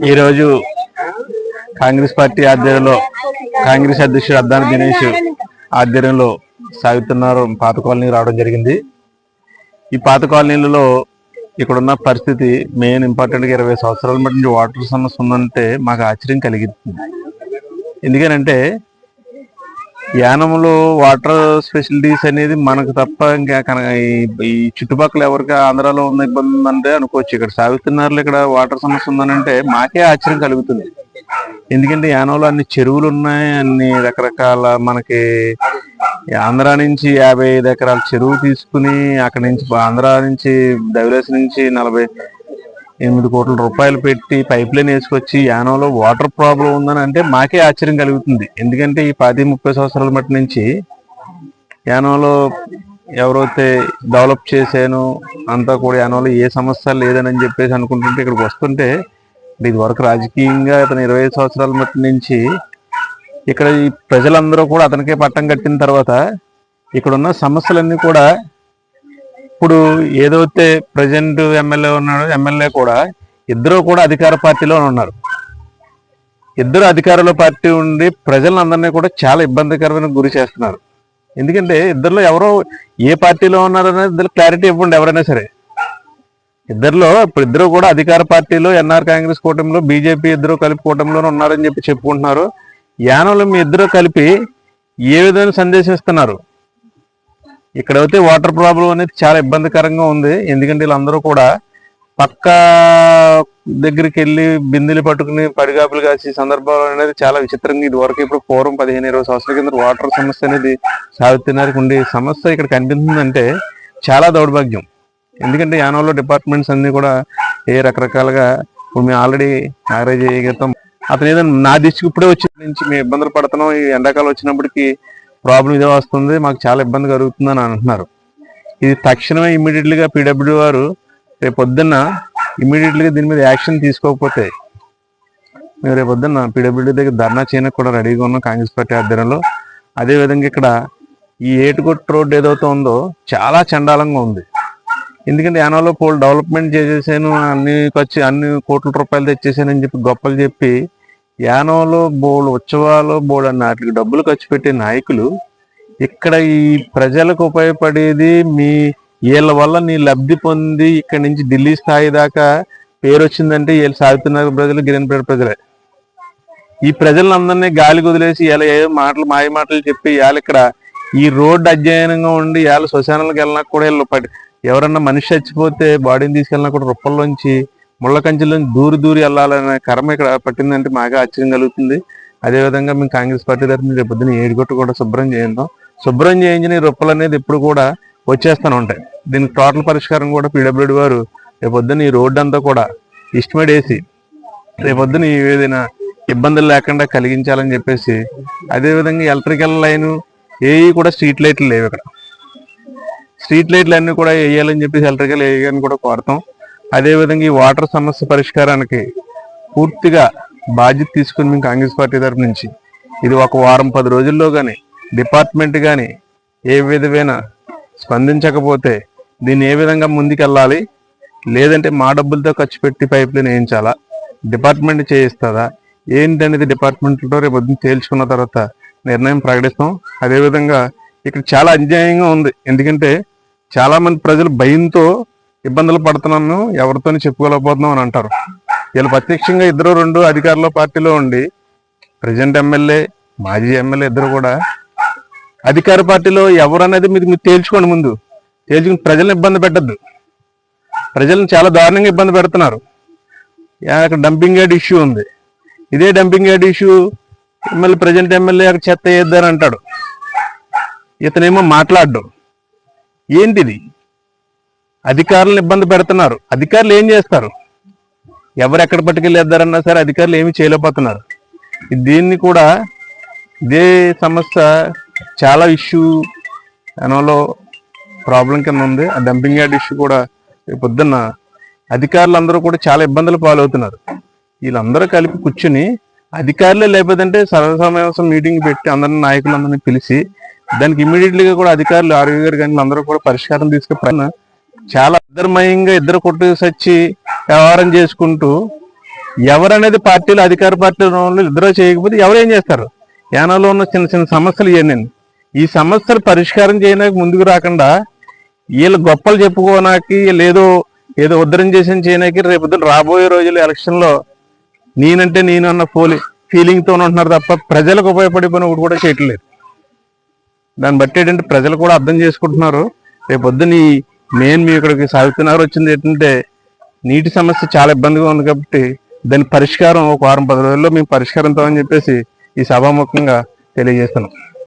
ఈరోజు కాంగ్రెస్ పార్టీ ఆధ్వర్యంలో కాంగ్రెస్ అధ్యక్షుడు అద్దాని దినేష్ ఆధ్వర్యంలో సాగుతున్నారు పాత కాలనీ రావడం జరిగింది. ఈ పాత కాలనీలలో ఇక్కడున్న పరిస్థితి మెయిన్ ఇంపార్టెంట్గా 20 సంవత్సరాల మట్టి వాటర్ సమస్య ఉందంటే మాకు ఆశ్చర్యం కలిగిస్తుంది. ఎందుకనంటే యానంలో వాటర్ ఫెసిలిటీస్ అనేది మనకు తప్ప ఇంకా ఈ చుట్టుపక్కల ఎవరికి ఆంధ్రాలో ఉన్న ఇబ్బంది ఉందంటే అనుకోవచ్చు. ఇక్కడ సాగుతున్నారు ఇక్కడ వాటర్ సమస్య ఉందనంటే మాకే ఆశ్చర్యం కలుగుతుంది. ఎందుకంటే యానంలో అన్ని చెరువులు ఉన్నాయి, అన్ని రకరకాల మనకి ఆంధ్రా నుంచి 55 ఎకరాల చెరువు తీసుకుని అక్కడి నుంచి ఆంధ్రా నుంచి దవిలేసి నుంచి 48 కోట్ల రూపాయలు పెట్టి పైప్ లైన్ వేసుకొచ్చి యానంలో వాటర్ ప్రాబ్లం ఉందని అంటే మాకే ఆశ్చర్యం కలుగుతుంది. ఎందుకంటే ఈ 10-30 సంవత్సరాల మట్టి నుంచి యానంలో ఎవరైతే డెవలప్ చేశానో అంతా కూడా యానంలో ఏ సమస్య లేదని చెప్పేసి అనుకుంటుంటే ఇక్కడికి వస్తుంటే ఇది వరకు రాజకీయంగా అతను 25 సంవత్సరాల మట్టి నుంచి ఇక్కడ ఈ ప్రజలందరూ కూడా అతనికే పట్టం కట్టిన తర్వాత ఇక్కడున్న సమస్యలన్నీ కూడా ఇప్పుడు ఏదైతే ప్రజెంట్ ఎమ్మెల్యే ఉన్నాడో ఎమ్మెల్యే కూడా ఇద్దరు కూడా అధికార పార్టీలో ఉన్నారు. ఇద్దరు అధికారుల పార్టీ ఉండి ప్రజలందరినీ కూడా చాలా ఇబ్బందికరమైన గురి చేస్తున్నారు. ఎందుకంటే ఇద్దరులో ఎవరో ఏ పార్టీలో ఉన్నారనేది ఇద్దరు క్లారిటీ ఇవ్వండి ఎవరైనా సరే. ఇద్దరులో ఇప్పుడు ఇద్దరు కూడా అధికార పార్టీలో ఎన్ఆర్ కాంగ్రెస్ కూటమిలో బీజేపీ ఇద్దరు కలిపి కూటమిలోనే ఉన్నారని చెప్పి చెప్పుకుంటున్నారు. యానంలో మీ ఇద్దరు కలిపి ఏ విధమైన సందేశం ఇస్తున్నారు? ఇక్కడైతే వాటర్ ప్రాబ్లం అనేది చాలా ఇబ్బందికరంగా ఉంది. ఎందుకంటే వీళ్ళందరూ కూడా పక్క దగ్గరికి వెళ్ళి బిందెలు పట్టుకుని పడిగాపులు కాసే సందర్భాలు అనేది చాలా విచిత్రంగా ఇది వరకు ఇప్పుడు పూర్వం 15-20 సంవత్సరాల కింద వాటర్ సమస్య అనేది సాగుతున్నారు ఉండే సమస్య ఇక్కడ కనిపిస్తుందంటే చాలా దౌర్భాగ్యం. ఎందుకంటే యానంలో డిపార్ట్మెంట్స్ అన్ని కూడా రకరకాలుగా ఇప్పుడు మేము ఆల్రెడీ మ్యారేజ్ చేయగలుగుతాం. అతను ఏదైనా నా దృష్టికి ఇప్పుడే వచ్చి నుంచి మేము ఇబ్బందులు పడుతున్నాం, ఈ ఎండాకాలం వచ్చినప్పటికీ ప్రాబ్లం ఇదే వస్తుంది, మాకు చాలా ఇబ్బంది కలుగుతుందని అంటున్నారు. ఇది తక్షణమే ఇమ్మీడియట్లీగా పీడబ్ల్యూ వారు రేపు పొద్దున్న ఇమ్మీడియట్లీగా దీని మీద యాక్షన్ తీసుకోకపోతే మేము రేపు పొద్దున్న పీడబ్ల్యూడీ దగ్గర ధర్నా చేయడానికి కూడా రెడీగా ఉన్నాం కాంగ్రెస్ పార్టీ ఆధ్వర్యంలో. అదేవిధంగా ఇక్కడ ఈ ఏటుకొట్టు రోడ్డు ఏదైతే ఉందో చాలా చండాలంగా ఉంది. ఎందుకంటే యానంలో పోల్ డెవలప్మెంట్ చేసేసాను, అన్ని కోట్ల రూపాయలు తెచ్చేసానని చెప్పి గొప్పలు చెప్పి యానంలో బోల్డ్ ఉత్సవాలు బోల్డ్ అన్న వాటికి డబ్బులు ఖర్చు పెట్టే నాయకులు ఇక్కడ ఈ ప్రజలకు ఉపయోగపడేది మీ వీళ్ళ వల్ల నీ లబ్ధి పొంది ఇక్కడ నుంచి ఢిల్లీ స్థాయి దాకా పేరు వచ్చిందంటే వీళ్ళు సాగుతున్నారు ప్రజలు, గిరిజన ప్రజలే. ఈ ప్రజలందరినీ గాలికి వదిలేసి ఇలా ఏదో మాయ మాటలు చెప్పి ఇవాళ ఇక్కడ ఈ రోడ్డు అధ్యయనంగా ఉండి ఇవాళ శ్మశానాలకు వెళ్ళినా కూడా వీళ్ళు ఎవరన్నా మనిషి చచ్చిపోతే బాడీని తీసుకెళ్ళినా కూడా రొప్పల్లోంచి ముళ్ళ కంచెల్లోంచి దూరి వెళ్ళాలనే కర్మ ఇక్కడ పట్టిందంటే మాకే ఆశ్చర్యం కలుగుతుంది. అదేవిధంగా మేము కాంగ్రెస్ పార్టీ తరఫున రేపు పొద్దున్న ఏడుగొట్టు కూడా శుభ్రం చేద్దాం. శుభ్రం చేయించిన ఈ రొప్పలు అనేది ఎప్పుడు కూడా వచ్చేస్తూనే ఉంటాయి. దీనికి టోటల్ పరిష్కారం కూడా పీడబ్ల్యూడీ వారు రేపు పొద్దున్న ఈ రోడ్డు అంతా కూడా ఎస్టిమేట్ వేసి రేపు పొద్దున్న ఏదైనా ఇబ్బందులు లేకుండా కలిగించాలని చెప్పేసి, అదేవిధంగా ఎలక్ట్రికల్ లైన్ ఏవి కూడా స్ట్రీట్ లైట్లు లేవు. ఇక్కడ స్ట్రీట్ లైట్లు అన్నీ కూడా వేయాలని చెప్పేసి ఎలక్ట్రికల్ వేయాలని కూడా కోరుతాం. అదేవిధంగా ఈ వాటర్ సమస్య పరిష్కారానికి పూర్తిగా బాధ్యత తీసుకుని మేము కాంగ్రెస్ పార్టీ తరఫు నుంచి ఇది ఒక వారం 10 రోజుల్లో కానీ డిపార్ట్మెంట్ కానీ ఏ విధమైన స్పందించకపోతే దీన్ని ఏ విధంగా ముందుకెళ్ళాలి, లేదంటే మా డబ్బులతో ఖర్చు పెట్టి పైప్ లైన్ వేయించాలా, డిపార్ట్మెంట్ చేయిస్తుందా ఏంటనేది డిపార్ట్మెంట్లో రేపు పొద్దున్న తేల్చుకున్న తర్వాత నిర్ణయం ప్రకటిస్తాం. అదేవిధంగా ఇక్కడ చాలా అన్యాయంగా ఉంది. ఎందుకంటే చాలా మంది ప్రజలు భయంతో ఇబ్బందులు పడుతున్నాను, ఎవరితోని చెప్పుకోలేకపోతున్నాం అని అంటారు. వీళ్ళు ప్రత్యక్షంగా 2 అధికారుల పార్టీలో ఉండి ప్రజెంట్ ఎమ్మెల్యే మాజీ ఎమ్మెల్యే ఇద్దరు కూడా అధికార పార్టీలో ఎవరు అనేది మీరు తేల్చుకోండి. ముందు తేల్చుకుని ప్రజలను ఇబ్బంది పెట్టద్దు. ప్రజలను చాలా దారుణంగా ఇబ్బంది పెడుతున్నారు. అక్కడ డంపింగ్ యార్డ్ ఇష్యూ ఉంది. ఇదే డంపింగ్ యార్డ్ ఇష్యూ మళ్ళీ ప్రజెంట్ ఎమ్మెల్యే అక్కడ చెత్త వేద్దారని అంటాడు. ఇతనేమో మాట్లాడడం ఏంటిది? అధికారులను ఇబ్బంది పెడుతున్నారు. అధికారులు ఏం చేస్తారు? ఎవరు ఎక్కడ పట్టుకెళ్ళేద్దారన్నా సరే అధికారులు ఏమీ చేయలేకపోతున్నారు. దీన్ని కూడా ఇదే సమస్య చాలా ఇష్యూ యానంలో ప్రాబ్లం కింద ఉంది. ఆ డంపింగ్ యార్డ్ ఇష్యూ కూడా పొద్దున్న అధికారులందరూ కూడా చాలా ఇబ్బందులు పాలవుతున్నారు. వీళ్ళందరూ కలిపి కూర్చుని అధికారులే లేకపోతే సర్వసమావేశం మీటింగ్ పెట్టి అందరినీ నాయకులందరినీ పిలిచి దానికి ఇమ్మీడియట్లీగా కూడా అధికారులు ఆర్వీ గారు కానీ అందరూ కూడా పరిష్కారం తీసుకుని చాలా అధర్మయంగా ఇద్దరు కొట్టు సచ్చి వ్యవహారం చేసుకుంటూ ఎవరనేది పార్టీలు అధికార పార్టీలో ఇద్దరు చేయకపోతే ఎవరు ఏం చేస్తారు? యానాలో ఉన్న చిన్న చిన్న సమస్యలు ఇవన్నీ. ఈ సమస్యలు పరిష్కారం చేయడానికి ముందుకు రాకుండా వీళ్ళు గొప్పలు చెప్పుకోనాకి లేదో ఏదో ఉద్ధరణ చేసిన చేయడానికి రేపు రాబోయే రోజుల్లో ఎలక్షన్లో నేనంటే నేను అన్న ఫీలింగ్తో ఉంటున్నారు తప్ప ప్రజలకు ఉపయోగపడే పని ఒకటి కూడా చేయట్లేదు. దాన్ని బట్టి ఏంటంటే ప్రజలు కూడా అర్థం చేసుకుంటున్నారు. రేపొద్దున ఈ మెయిన్ మీ ఇక్కడికి సాగుతున్నారు వచ్చింది ఏంటంటే నీటి సమస్య చాలా ఇబ్బందిగా ఉంది కాబట్టి దాని పరిష్కారం ఒక 10 రోజుల్లో మేము పరిష్కారంతో అని చెప్పేసి ఈ సభాముఖంగా తెలియజేస్తున్నాం.